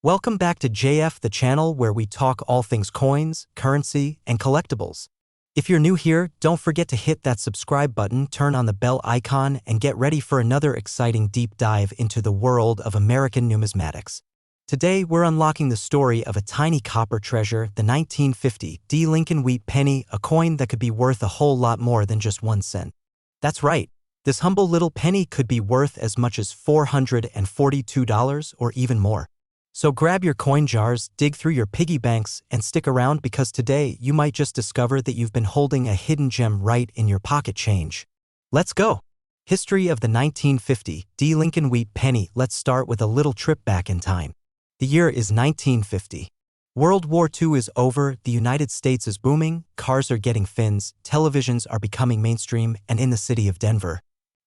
Welcome back to JF, the channel where we talk all things coins, currency, and collectibles. If you're new here, don't forget to hit that subscribe button, turn on the bell icon, and get ready for another exciting deep dive into the world of American numismatics. Today, we're unlocking the story of a tiny copper treasure, the 1950 D. Lincoln wheat penny, a coin that could be worth a whole lot more than just 1 cent. That's right. This humble little penny could be worth as much as $442 or even more. So grab your coin jars, dig through your piggy banks, and stick around because today you might just discover that you've been holding a hidden gem right in your pocket change. Let's go! History of the 1950 D. Lincoln wheat penny. Let's start with a little trip back in time. The year is 1950. World War II is over, the United States is booming, cars are getting fins, televisions are becoming mainstream, and in the city of Denver,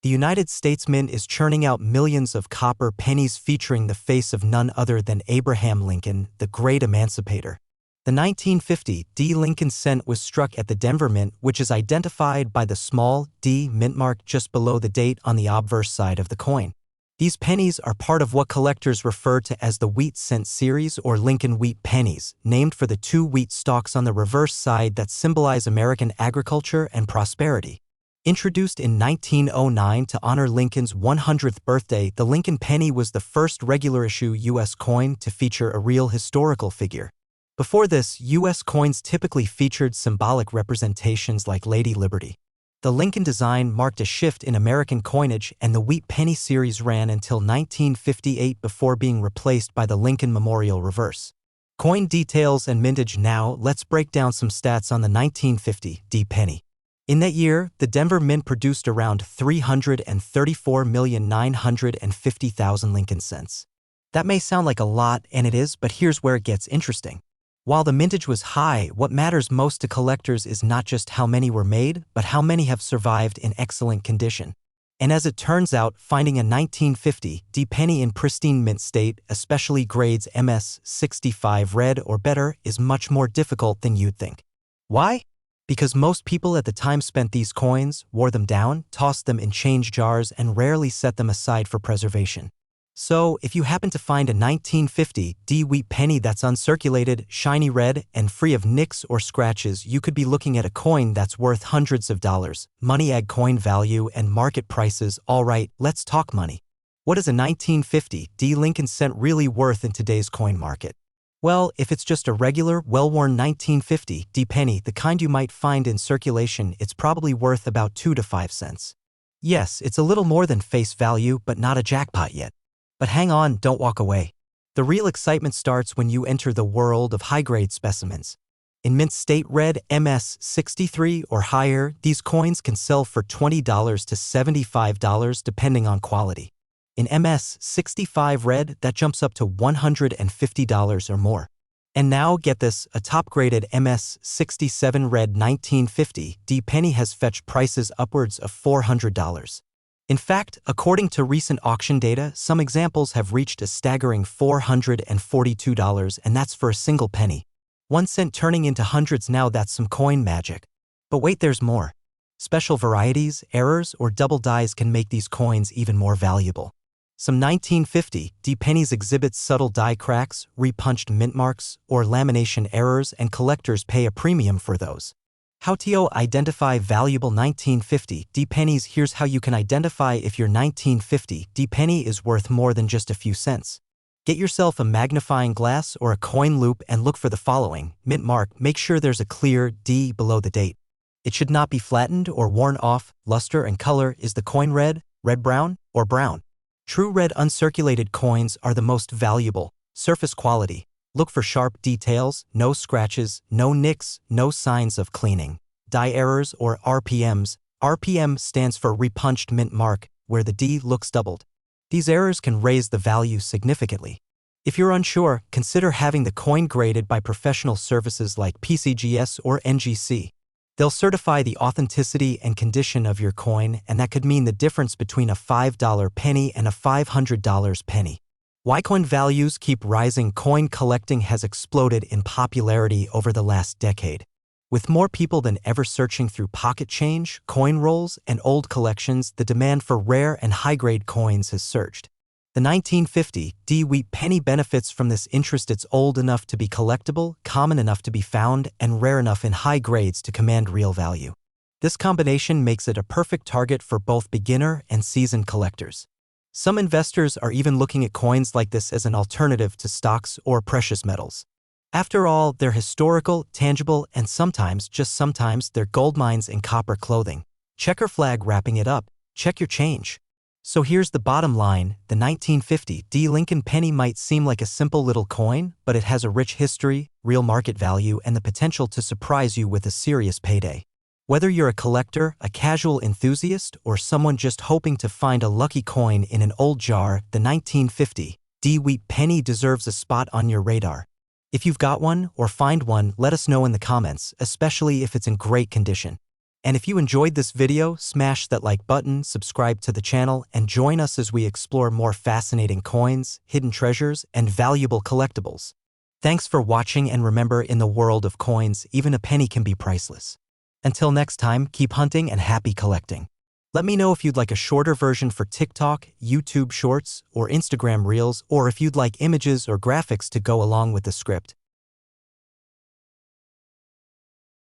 the United States Mint is churning out millions of copper pennies featuring the face of none other than Abraham Lincoln, the great emancipator. The 1950 D. Lincoln cent was struck at the Denver Mint, which is identified by the small D mint mark just below the date on the obverse side of the coin. These pennies are part of what collectors refer to as the wheat cent series or Lincoln wheat pennies, named for the 2 wheat stalks on the reverse side that symbolize American agriculture and prosperity. Introduced in 1909 to honor Lincoln's 100th birthday, the Lincoln penny was the first regular-issue U.S. coin to feature a real historical figure. Before this, U.S. coins typically featured symbolic representations like Lady Liberty. The Lincoln design marked a shift in American coinage, and the wheat penny series ran until 1958 before being replaced by the Lincoln Memorial reverse. Coin details and mintage. Now, let's break down some stats on the 1950 D penny. In that year, the Denver Mint produced around 334,950,000 Lincoln cents. That may sound like a lot, and it is, but here's where it gets interesting. While the mintage was high, what matters most to collectors is not just how many were made, but how many have survived in excellent condition. And as it turns out, finding a 1950 D penny in pristine mint state, especially grades MS 65 red or better, is much more difficult than you'd think. Why? Because most people at the time spent these coins, wore them down, tossed them in change jars, and rarely set them aside for preservation. So, if you happen to find a 1950 D wheat penny that's uncirculated, shiny red, and free of nicks or scratches, you could be looking at a coin that's worth hundreds of dollars. Money, add coin value, and market prices. Alright, let's talk money. What is a 1950 D Lincoln cent really worth in today's coin market? Well, if it's just a regular, well-worn 1950 D penny, the kind you might find in circulation, it's probably worth about 2 to 5 cents. Yes, it's a little more than face value, but not a jackpot yet. But hang on, don't walk away. The real excitement starts when you enter the world of high-grade specimens. In mint state red, MS 63 or higher, these coins can sell for $20 to $75 depending on quality. In MS 65 red, that jumps up to $150 or more. And now, get this, a top-graded MS 67 red 1950 D penny has fetched prices upwards of $400. In fact, according to recent auction data, some examples have reached a staggering $442, and that's for a single penny. 1 cent turning into hundreds. Now that's some coin magic. But wait, there's more. Special varieties, errors, or double dies can make these coins even more valuable. Some 1950 D pennies exhibit subtle die cracks, repunched mint marks, or lamination errors, and collectors pay a premium for those. How to identify valuable 1950 D pennies? Here's how you can identify if your 1950 D penny is worth more than just a few cents. Get yourself a magnifying glass or a coin loop and look for the following. Mint mark. Make sure there's a clear D below the date. It should not be flattened or worn off. Luster and color. Is the coin red, red-brown, or brown? True red uncirculated coins are the most valuable. Surface quality. Look for sharp details, no scratches, no nicks, no signs of cleaning. Die errors or RPMs. RPM stands for repunched mint mark, where the D looks doubled. These errors can raise the value significantly. If you're unsure, consider having the coin graded by professional services like PCGS or NGC. They'll certify the authenticity and condition of your coin, and that could mean the difference between a $5 penny and a $500 penny. Why coin values keep rising? Coin collecting has exploded in popularity over the last decade. With more people than ever searching through pocket change, coin rolls, and old collections, the demand for rare and high-grade coins has surged. The 1950 wheat penny benefits from this interest. It's old enough to be collectible, common enough to be found, and rare enough in high grades to command real value. This combination makes it a perfect target for both beginner and seasoned collectors. Some investors are even looking at coins like this as an alternative to stocks or precious metals. After all, they're historical, tangible, and sometimes, just sometimes, they're gold mines in copper clothing. Checker flag wrapping it up. Check your change. So here's the bottom line. The 1950 Lincoln penny might seem like a simple little coin, but it has a rich history, real market value, and the potential to surprise you with a serious payday. Whether you're a collector, a casual enthusiast, or someone just hoping to find a lucky coin in an old jar, the 1950 wheat penny deserves a spot on your radar. If you've got one or find one, let us know in the comments, especially if it's in great condition. And if you enjoyed this video, smash that like button, subscribe to the channel, and join us as we explore more fascinating coins, hidden treasures, and valuable collectibles. Thanks for watching, and remember, in the world of coins, even a penny can be priceless. Until next time, keep hunting and happy collecting. Let me know if you'd like a shorter version for TikTok, YouTube Shorts, or Instagram Reels, or if you'd like images or graphics to go along with the script.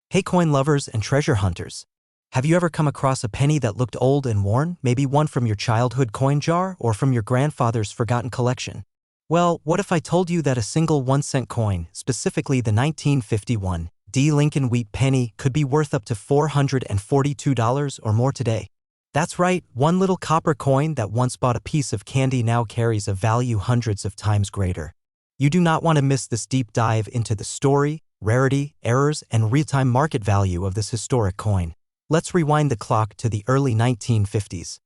Hey coin lovers and treasure hunters! Have you ever come across a penny that looked old and worn, maybe one from your childhood coin jar or from your grandfather's forgotten collection? Well, what if I told you that a single 1-cent coin, specifically the 1951 Lincoln wheat penny, could be worth up to $442 or more today? That's right, one little copper coin that once bought a piece of candy now carries a value hundreds of times greater. You do not want to miss this deep dive into the story, rarity, errors, and real-time market value of this historic coin. Let's rewind the clock to the early 1950s.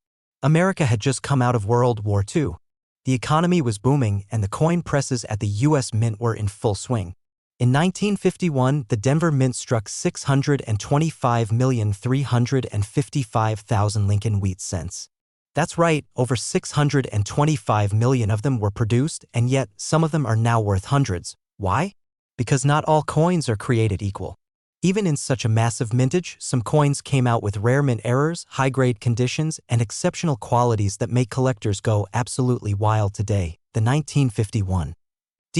America had just come out of World War II. The economy was booming, and the coin presses at the U.S. Mint were in full swing. In 1951, the Denver Mint struck 625,355,000 Lincoln wheat cents. That's right, over 625 million of them were produced, and yet some of them are now worth hundreds. Why? Because not all coins are created equal. Even in such a massive mintage, some coins came out with rare mint errors, high-grade conditions, and exceptional qualities that make collectors go absolutely wild today. The 1951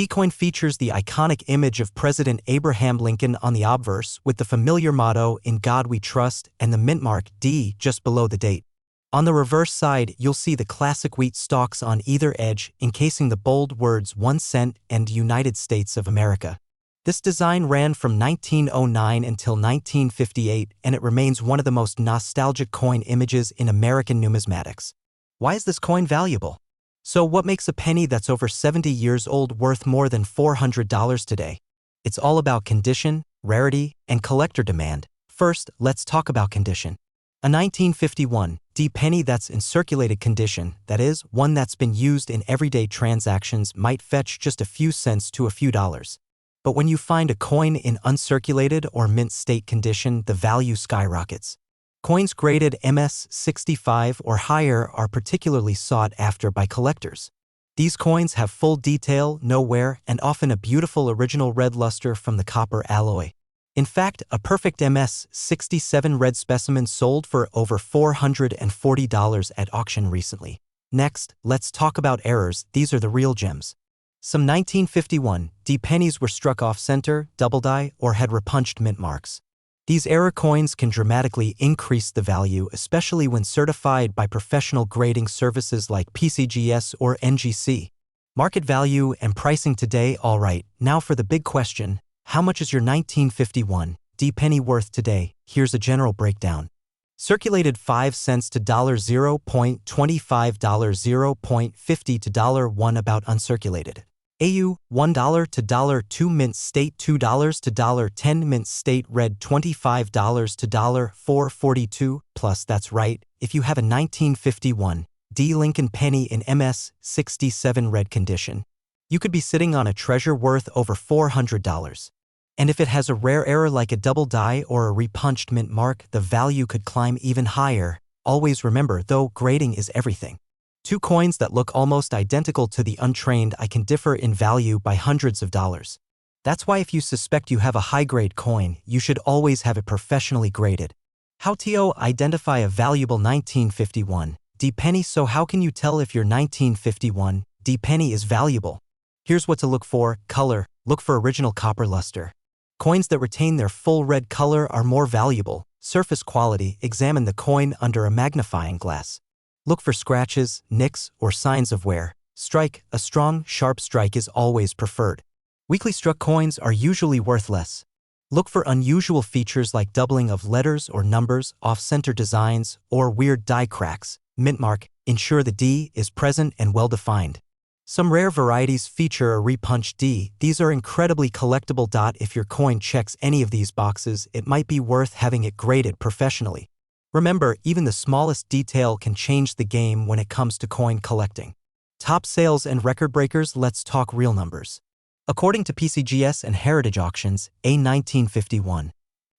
coin features the iconic image of President Abraham Lincoln on the obverse, with the familiar motto, "In God We Trust," and the mint mark D just below the date. On the reverse side, you'll see the classic wheat stalks on either edge, encasing the bold words 1 cent and United States of America. This design ran from 1909 until 1958, and it remains one of the most nostalgic coin images in American numismatics. Why is this coin valuable? So what makes a penny that's over 70 years old worth more than $400 today? It's all about condition, rarity, and collector demand. First, let's talk about condition. A 1951 penny that's in circulated condition, that is, one that's been used in everyday transactions, might fetch just a few cents to a few dollars. But when you find a coin in uncirculated or mint state condition, the value skyrockets. Coins graded MS-65 or higher are particularly sought after by collectors. These coins have full detail, no wear, and often a beautiful original red luster from the copper alloy. In fact, a perfect MS-67 red specimen sold for over $440 at auction recently. Next, let's talk about errors. These are the real gems. Some 1951 pennies were struck off-center, double-die, or had repunched mint marks. These error coins can dramatically increase the value, especially when certified by professional grading services like PCGS or NGC. Market value and pricing today. All right, now for the big question: how much is your 1951 penny worth today? Here's a general breakdown. Circulated 5 cents to $0.25, $0.50 to $1. About uncirculated. AU $1 to $2, mint state $2 to $10, mint state red $25 to $4.42. Plus, that's right, if you have a 1951 Lincoln penny in MS-67 red condition, you could be sitting on a treasure worth over $400. And if it has a rare error like a double die or a repunched mint mark, the value could climb even higher. Always remember, though, grading is everything. Two coins that look almost identical to the untrained eye can differ in value by hundreds of dollars. That's why if you suspect you have a high-grade coin, you should always have it professionally graded. How to identify a valuable 1951 D penny. So how can you tell if your 1951 D penny is valuable? Here's what to look for. Color. Look for original copper luster. Coins that retain their full red color are more valuable. Surface quality. Examine the coin under a magnifying glass. Look for scratches, nicks, or signs of wear. Strike. A strong, sharp strike is always preferred. Weakly struck coins are usually worth less. Look for unusual features like doubling of letters or numbers, off-center designs, or weird die cracks. Mint mark. Ensure the D is present and well-defined. Some rare varieties feature a repunched D. These are incredibly collectible. If your coin checks any of these boxes, it might be worth having it graded professionally. Remember, even the smallest detail can change the game when it comes to coin collecting. Top sales and record breakers. Let's talk real numbers. According to PCGS and Heritage Auctions, a 1951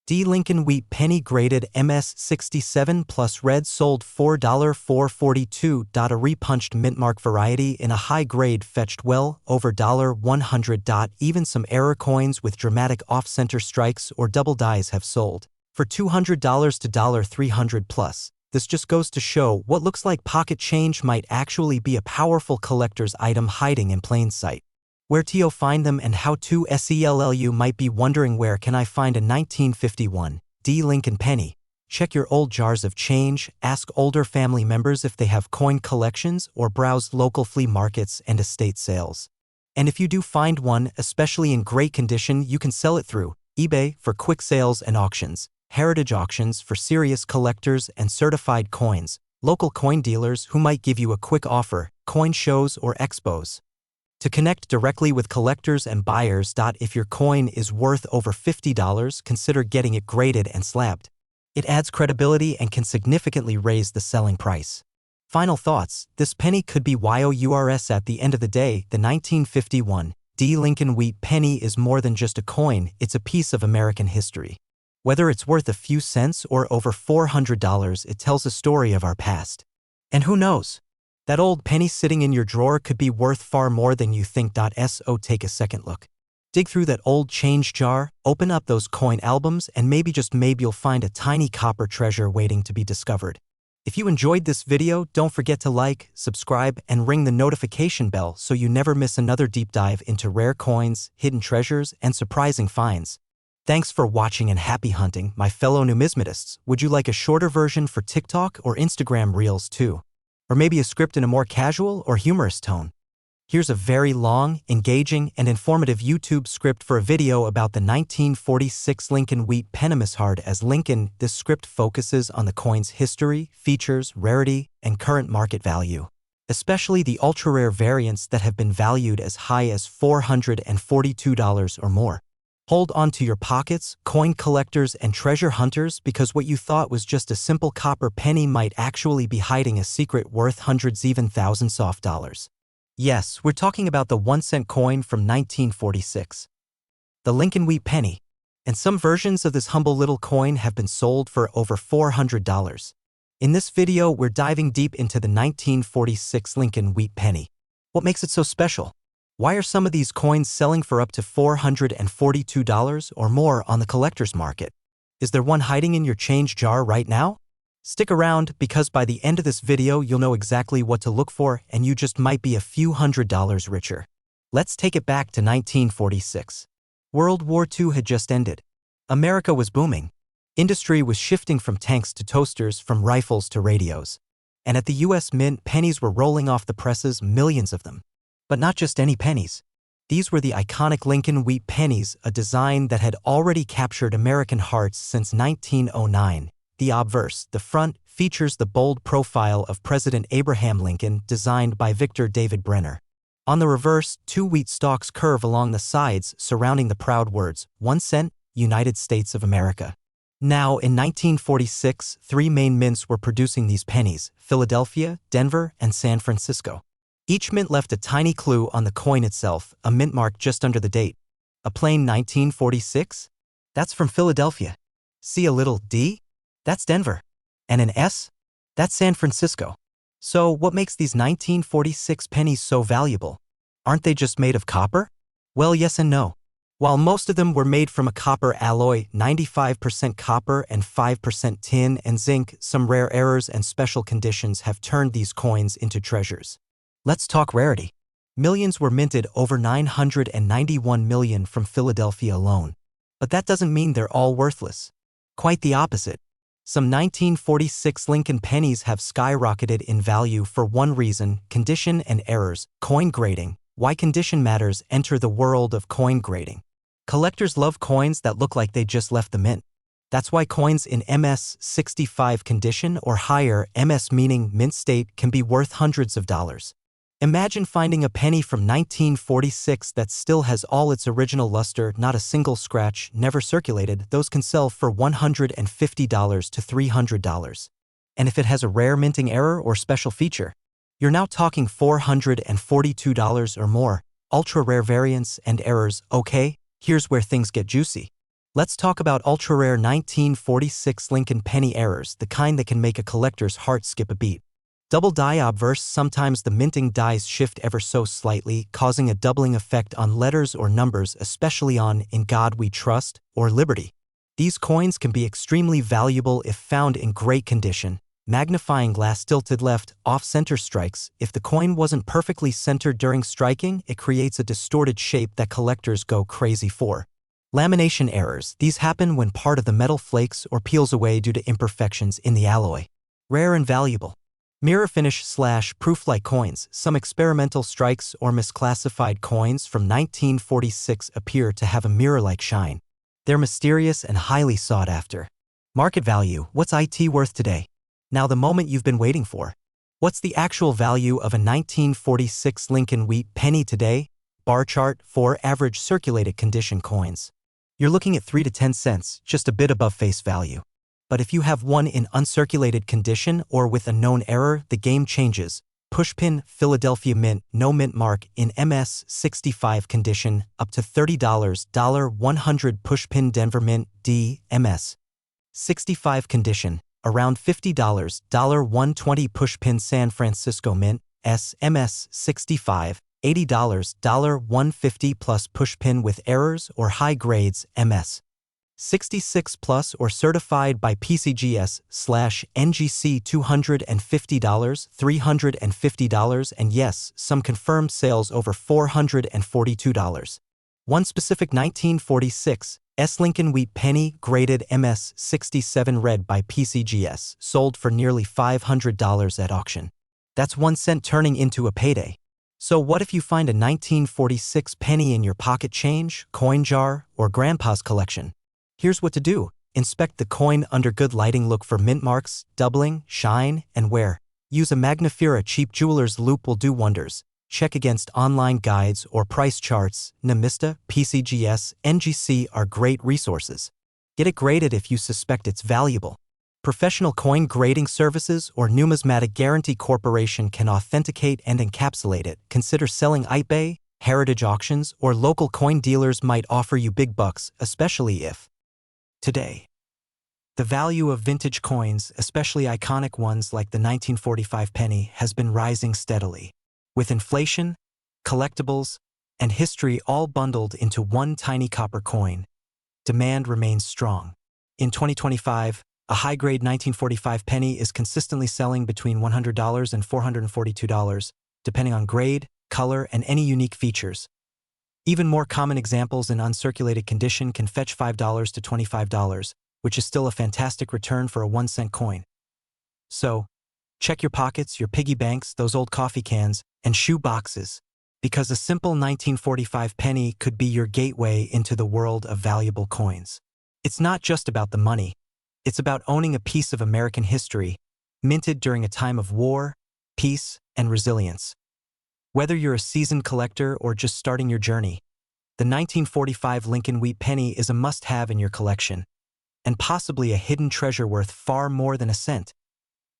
D Lincoln Wheat penny graded MS67 plus red sold $4.442. A repunched mintmark variety in a high grade fetched well over $100. Even some error coins with dramatic off-center strikes or double dies have sold for $200 to $300 plus. This just goes to show what looks like pocket change might actually be a powerful collector's item hiding in plain sight. Where to find them and how to sell? You might be wondering, where can I find a 1951 D Lincoln penny? Check your old jars of change, ask older family members if they have coin collections, or browse local flea markets and estate sales. And if you do find one, especially in great condition, you can sell it through eBay for quick sales and auctions, Heritage Auctions for serious collectors and certified coins, local coin dealers who might give you a quick offer, coin shows or expos. To connect directly with collectors and buyers. If your coin is worth over $50, consider getting it graded and slabbed. It adds credibility and can significantly raise the selling price. Final thoughts. This penny could be yours. At the end of the day, the 1951 D Lincoln Wheat penny is more than just a coin, it's a piece of American history. Whether it's worth a few cents or over $400, it tells a story of our past. And who knows? That old penny sitting in your drawer could be worth far more than you think. So take a second look. Dig through that old change jar, open up those coin albums, and maybe, just maybe, you'll find a tiny copper treasure waiting to be discovered. If you enjoyed this video, don't forget to like, subscribe, and ring the notification bell so you never miss another deep dive into rare coins, hidden treasures, and surprising finds. Thanks for watching and happy hunting, my fellow numismatists. Would you like a shorter version for TikTok or Instagram Reels too? Or maybe a script in a more casual or humorous tone? Here's a very long, engaging, and informative YouTube script for a video about the 1946 Lincoln Wheat penny. Hard as Lincoln, this script focuses on the coin's history, features, rarity, and current market value, especially the ultra-rare variants that have been valued as high as $442 or more. Hold on to your pockets, coin collectors and treasure hunters, because what you thought was just a simple copper penny might actually be hiding a secret worth hundreds, even thousands of dollars. Yes, we're talking about the 1-cent coin from 1946. The Lincoln Wheat penny. And some versions of this humble little coin have been sold for over $400. In this video, we're diving deep into the 1946 Lincoln Wheat penny. What makes it so special? Why are some of these coins selling for up to $442 or more on the collector's market? Is there one hiding in your change jar right now? Stick around, because by the end of this video you'll know exactly what to look for, and you just might be a few $100s richer. Let's take it back to 1946. World War II had just ended. America was booming. Industry was shifting from tanks to toasters, from rifles to radios. And at the US Mint, pennies were rolling off the presses, millions of them. But not just any pennies. These were the iconic Lincoln Wheat pennies, a design that had already captured American hearts since 1909. The obverse, the front, features the bold profile of President Abraham Lincoln, designed by Victor David Brenner. On the reverse, 2 wheat stalks curve along the sides, surrounding the proud words, 1 cent, United States of America. Now, in 1946, 3 main mints were producing these pennies: Philadelphia, Denver, and San Francisco. Each mint left a tiny clue on the coin itself, a mint mark just under the date. A plain 1946? That's from Philadelphia. See a little D? That's Denver. And an S? That's San Francisco. So what makes these 1946 pennies so valuable? Aren't they just made of copper? Well, yes and no. While most of them were made from a copper alloy, 95% copper and 5% tin and zinc, some rare errors and special conditions have turned these coins into treasures. Let's talk rarity. Millions were minted, over 991 million from Philadelphia alone. But that doesn't mean they're all worthless. Quite the opposite. Some 1946 Lincoln pennies have skyrocketed in value for one reason: condition and errors. Coin grading. Why condition matters. Enter the world of coin grading. Collectors love coins that look like they just left the mint. That's why coins in MS-65 condition or higher, MS meaning mint state, can be worth hundreds of dollars. Imagine finding a penny from 1946 that still has all its original luster, not a single scratch, never circulated. Those can sell for $150 to $300. And if it has a rare minting error or special feature, you're now talking $442 or more. Ultra-rare variants and errors. Okay, here's where things get juicy. Let's talk about ultra-rare 1946 Lincoln penny errors, the kind that can make a collector's heart skip a beat. Double die obverse. Sometimes the minting dies shift ever so slightly, causing a doubling effect on letters or numbers, especially on "In God We Trust" or "Liberty." These coins can be extremely valuable if found in great condition. Magnifying glass. Tilted left, off-center strikes. If the coin wasn't perfectly centered during striking, it creates a distorted shape that collectors go crazy for. Lamination errors. These happen when part of the metal flakes or peels away due to imperfections in the alloy. Rare and valuable. Mirror finish / proof-like coins. Some experimental strikes or misclassified coins from 1946 appear to have a mirror-like shine. They're mysterious and highly sought after. Market value. What's it worth today? Now the moment you've been waiting for. What's the actual value of a 1946 Lincoln wheat penny today? Bar chart for average circulated condition coins. You're looking at 3 to 10 cents, just a bit above face value. But if you have one in uncirculated condition or with a known error, the game changes. Pushpin, Philadelphia Mint, no mint mark, in MS-65 condition, up to $30. $100 Pushpin, Denver Mint, D, MS-65 condition, around $50. $120 Pushpin, San Francisco Mint, MS-65, $80. $150 plus Pushpin with errors or high grades, MS-66 plus or certified by PCGS/NGC, $250, $350, and yes, some confirmed sales over $442. One specific 1946 Lincoln wheat penny, graded MS-67 red by PCGS, sold for nearly $500 at auction. That's 1 cent turning into a payday. So what if you find a 1946 penny in your pocket change, coin jar, or grandpa's collection? Here's what to do. Inspect the coin under good lighting. Look for mint marks, doubling, shine, and wear. Use a magnifera. Cheap jeweler's loupe will do wonders. Check against online guides or price charts. Numismatists, PCGS, NGC are great resources. Get it graded if you suspect it's valuable. Professional coin grading services or numismatic guarantee corporation can authenticate and encapsulate it. Consider selling eBay, heritage auctions, or local coin dealers might offer you big bucks, especially if today. The value of vintage coins, especially iconic ones like the 1945 penny, has been rising steadily. With inflation, collectibles, and history all bundled into one tiny copper coin, demand remains strong. In 2025, a high-grade 1945 penny is consistently selling between $100 and $442, depending on grade, color, and any unique features. Even more common examples in uncirculated condition can fetch $5 to $25, which is still a fantastic return for a 1-cent coin. So, check your pockets, your piggy banks, those old coffee cans, and shoe boxes, because a simple 1945 penny could be your gateway into the world of valuable coins. It's not just about the money. It's about owning a piece of American history, minted during a time of war, peace, and resilience. Whether you're a seasoned collector or just starting your journey, the 1945 Lincoln wheat penny is a must-have in your collection, and possibly a hidden treasure worth far more than a cent.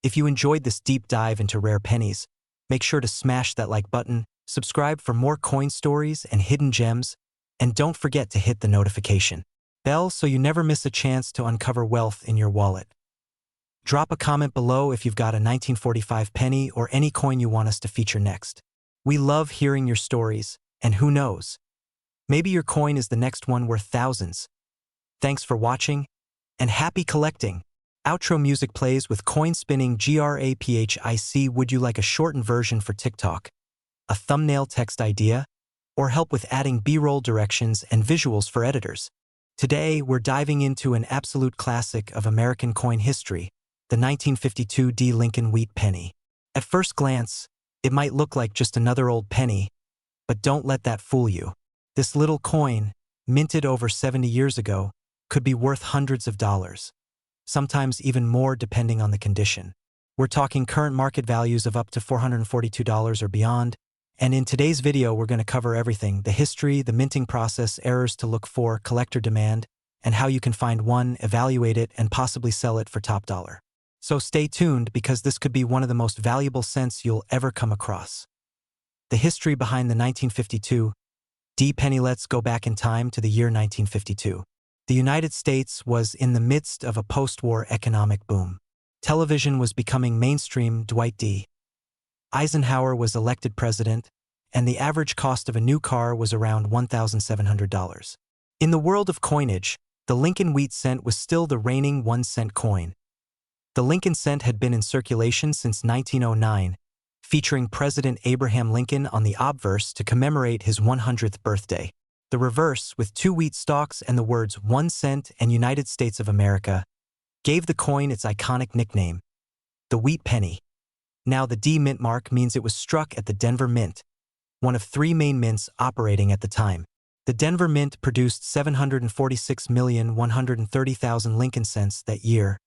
If you enjoyed this deep dive into rare pennies, make sure to smash that like button, subscribe for more coin stories and hidden gems, and don't forget to hit the notification bell so you never miss a chance to uncover wealth in your wallet. Drop a comment below if you've got a 1945 penny or any coin you want us to feature next. We love hearing your stories, and who knows, Maybe your coin is the next one worth thousands. Thanks for watching, and happy collecting. Outro music plays with coin spinning graphic. Would you like a shortened version for TikTok, a thumbnail text idea, or help with adding B-roll directions and visuals for editors? Today, we're diving into an absolute classic of American coin history, the 1952 D. Lincoln Wheat Penny. At first glance, it might look like just another old penny, but don't let that fool you. This little coin, minted over 70 years ago, could be worth hundreds of dollars, sometimes even more depending on the condition. We're talking current market values of up to $442 or beyond, and in today's video we're going to cover everything: the history, the minting process, errors to look for, collector demand, and how you can find one, evaluate it, and possibly sell it for top dollar. So stay tuned, because this could be one of the most valuable cents you'll ever come across. The history behind the 1952 D penny. Let's go back in time to the year 1952. The United States was in the midst of a post-war economic boom. Television was becoming mainstream. Dwight D. Eisenhower was elected president, and the average cost of a new car was around $1,700. In the world of coinage, the Lincoln Wheat Cent was still the reigning 1-cent coin. The Lincoln Cent had been in circulation since 1909, featuring President Abraham Lincoln on the obverse to commemorate his 100th birthday. The reverse, with 2 wheat stalks and the words 1 cent and United States of America, gave the coin its iconic nickname, the Wheat Penny. Now, the D mint mark means it was struck at the Denver Mint, one of 3 main mints operating at the time. The Denver Mint produced 746,130,000 Lincoln cents that year,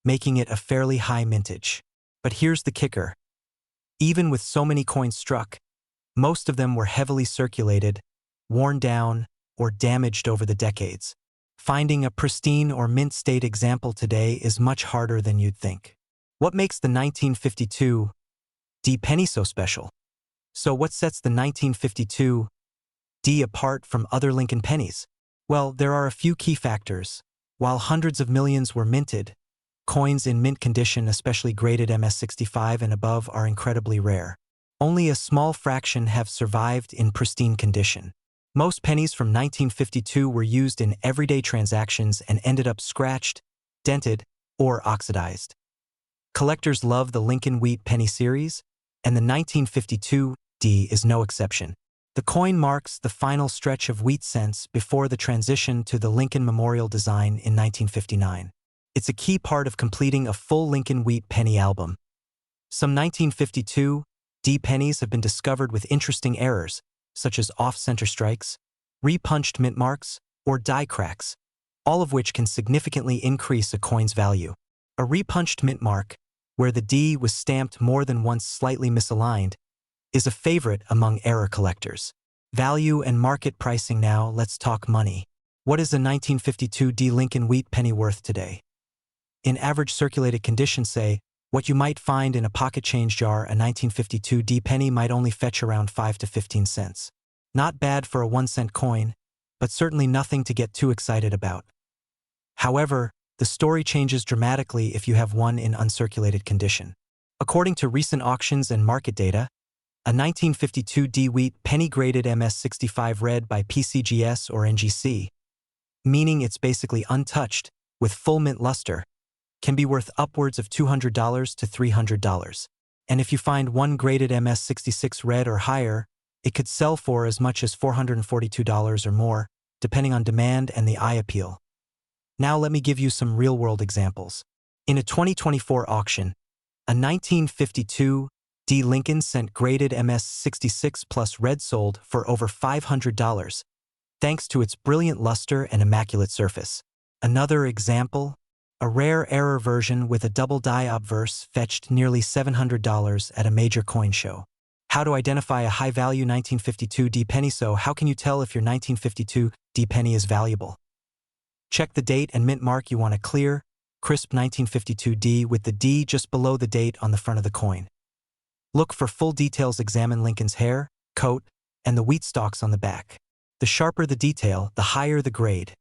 making it a fairly high mintage. But here's the kicker. Even with so many coins struck, most of them were heavily circulated, worn down, or damaged over the decades. Finding a pristine or mint state example today is much harder than you'd think. What makes the 1952 D penny so special? So what sets the 1952 D apart from other Lincoln pennies? Well, there are a few key factors. While hundreds of millions were minted, coins in mint condition, especially graded MS65 and above, are incredibly rare. Only a small fraction have survived in pristine condition. Most pennies from 1952 were used in everyday transactions and ended up scratched, dented, or oxidized. Collectors love the Lincoln Wheat Penny series, and the 1952 D is no exception. The coin marks the final stretch of wheat cents before the transition to the Lincoln Memorial design in 1959. It's a key part of completing a full Lincoln Wheat Penny album. Some 1952 D pennies have been discovered with interesting errors, such as off-center strikes, repunched mint marks, or die cracks, all of which can significantly increase a coin's value. A repunched mint mark, where the D was stamped more than once slightly misaligned, is a favorite among error collectors. Value and market pricing. Now, let's talk money. What is a 1952 D Lincoln Wheat Penny worth today? In average circulated condition, say, what you might find in a pocket change jar, a 1952 D penny might only fetch around 5 to 15 cents. Not bad for a 1-cent coin, but certainly nothing to get too excited about. However, the story changes dramatically if you have one in uncirculated condition. According to recent auctions and market data, a 1952 D Wheat Penny graded MS65 red by PCGS or NGC, meaning it's basically untouched, with full mint luster, can be worth upwards of $200 to $300. And if you find one graded MS66 red or higher, it could sell for as much as $442 or more, depending on demand and the eye appeal. Now let me give you some real-world examples. In a 2024 auction, a 1952 D Lincoln Cent graded MS66 plus red sold for over $500, thanks to its brilliant luster and immaculate surface. Another example, a rare error version with a double die obverse fetched nearly $700 at a major coin show. How to identify a high-value 1952 D penny? So how can you tell if your 1952 D penny is valuable? Check the date and mint mark. You want a clear, crisp 1952 D with the D just below the date on the front of the coin. Look for full details. Examine Lincoln's hair, coat, and the wheat stalks on the back. The sharper the detail, the higher the grade.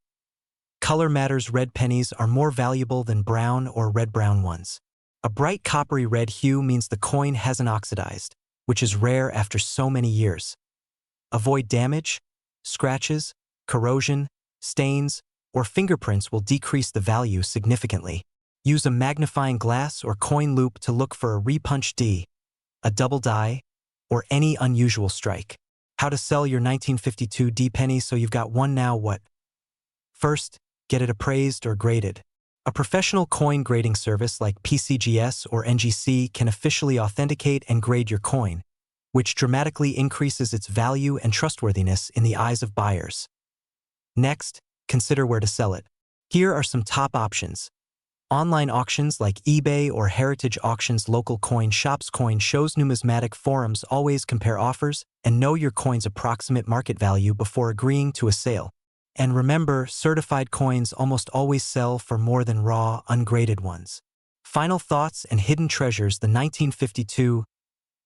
Color matters. Red pennies are more valuable than brown or red-brown ones. A bright coppery red hue means the coin hasn't oxidized, which is rare after so many years. Avoid damage. Scratches, corrosion, stains, or fingerprints will decrease the value significantly. Use a magnifying glass or coin loop to look for a repunch D, a double die, or any unusual strike. How to sell your 1952 D penny so you've got one now. What? First, get it appraised or graded. A professional coin grading service like PCGS or NGC can officially authenticate and grade your coin, which dramatically increases its value and trustworthiness in the eyes of buyers. Next, consider where to sell it. Here are some top options. Online auctions like eBay or Heritage Auctions, local coin shops, coin shows, numismatic forums. Always compare offers and know your coin's approximate market value before agreeing to a sale. And remember, certified coins almost always sell for more than raw, ungraded ones. Final thoughts and hidden treasures. The 1952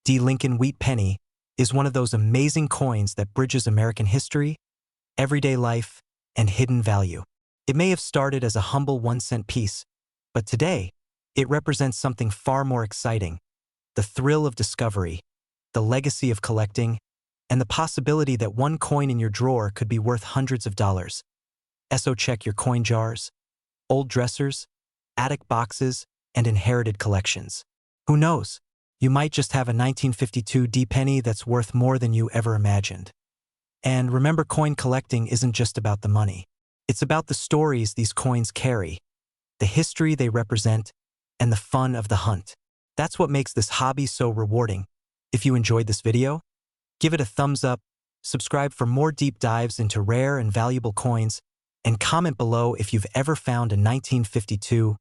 D. Lincoln Wheat Penny is one of those amazing coins that bridges American history, everyday life, and hidden value. It may have started as a humble 1-cent piece, but today, it represents something far more exciting: the thrill of discovery, the legacy of collecting, and the possibility that one coin in your drawer could be worth hundreds of dollars. So check your coin jars, old dressers, attic boxes, and inherited collections. Who knows? You might just have a 1952 D penny that's worth more than you ever imagined. And remember, coin collecting isn't just about the money. It's about the stories these coins carry, the history they represent, and the fun of the hunt. That's what makes this hobby so rewarding. If you enjoyed this video, give it a thumbs up, subscribe for more deep dives into rare and valuable coins, and comment below if you've ever found a 1952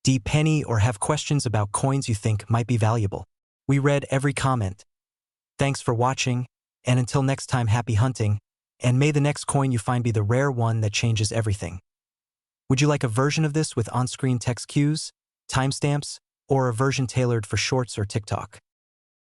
D penny or have questions about coins you think might be valuable. We read every comment. Thanks for watching, and until next time, happy hunting, and may the next coin you find be the rare one that changes everything. Would you like a version of this with on-screen text cues, timestamps, or a version tailored for Shorts or TikTok?